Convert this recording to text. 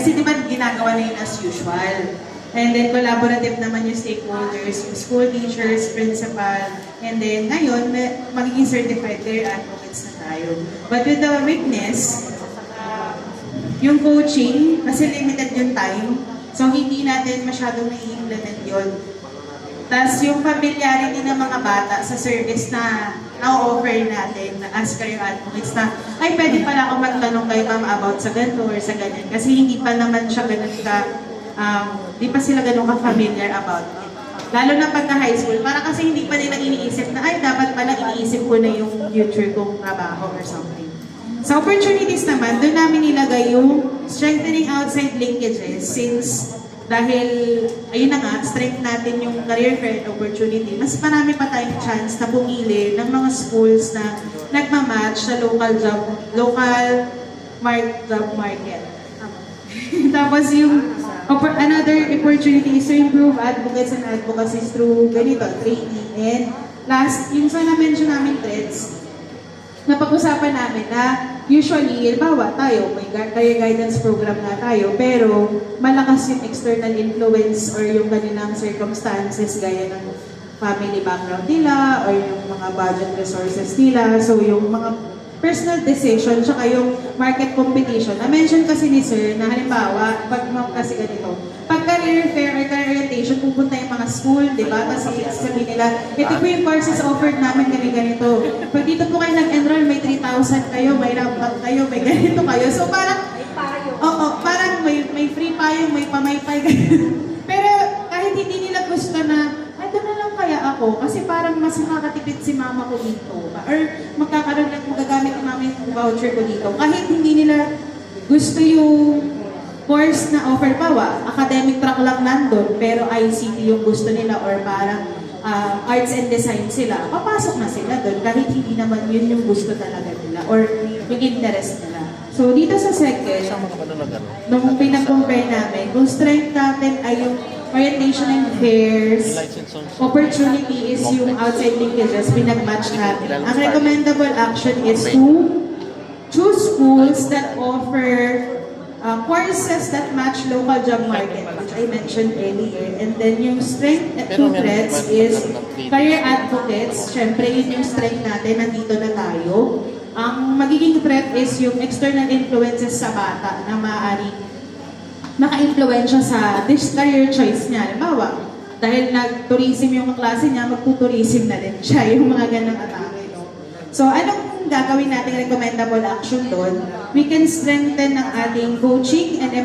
Kasi di ba ginagawa na yun as usual. And then collaborative naman yung stakeholders, yung school teachers, principal, and then ngayon, magiging certified career advocates na tayo. But with the witness, yung coaching, kasi limited yung time, so hindi natin masyadong nai-implement yun. Tapos yung familiarity ng mga bata sa service na na-offer natin as career advocates na, ay pwede pala ako magtanong kay ma'am about sa ganito or sa ganyan. Kasi hindi pa naman siya ganun ka, di pa sila ganun ka-familiar about it. Lalo na pagka high school, para kasi hindi pa nila iniisip na, ay dapat pala iniisip ko na yung future kong trabaho or something. Sa opportunities naman, doon namin nilagay yung strengthening outside linkages since dahil, ayun na nga, strength natin yung career fair opportunity, mas marami pa tayong chance na pumili ng mga schools na nagmamatch sa local job market. Tapos yung another opportunity is to improve advocates and advocacies through ganito, training. And last, yung sa na-mention namin threads, napag-usapan namin na usually, halimbawa tayo, may career guidance program na tayo, pero malakas yung external influence or yung kanilang circumstances gaya ng family background nila or yung mga budget resources nila. So yung mga personal decision, tsaka yung market competition. Na-mention kasi ni Sir na halimbawa, pag kasi ganito, pag career fair or career orientation, pupunta yung mga school, di ba? Kasi sabihin nila, ito po yung courses offered namin ganito. Pag dito po kayo nag-enroll, may 3,000 kayo, may laptop kayo, may ganito kayo. So parang, parang may free payong, may pamaypay. Pero kahit hindi nila gusto na, ito na lang kaya ako, kasi parang mas makakatipid si mama ko dito. Or magkakaroon lang, magagamit ni mama yung voucher ko dito. Kahit hindi nila gusto yung course na offer pa, academic track lang nandun, pero ICT yung gusto nila or parang arts and design sila, papasok na sila doon kahit hindi naman yun yung gusto talaga nila or yung interest nila. So dito sa second, nung pinag-compare namin, kung strength natin ay yung orientation and fairs, opportunity is yung outside linkages, pinag-match natin. Ang recommendable action is to choose schools that offer courses that match local job market, which I mentioned earlier. And then yung strength two threads is career advocates. Syempre, yun yung strength natin, nandito na tayo. Ang magiging threat is yung external influences sa bata na maaaring maka-influensya sa this career choice niya. Halimbawa, dahil nag-tourism yung klase niya, magtutourism na din siya, yung mga ganang atake. No? So, anong gagawin nating recommendable action doon? We can strengthen ang ating coaching and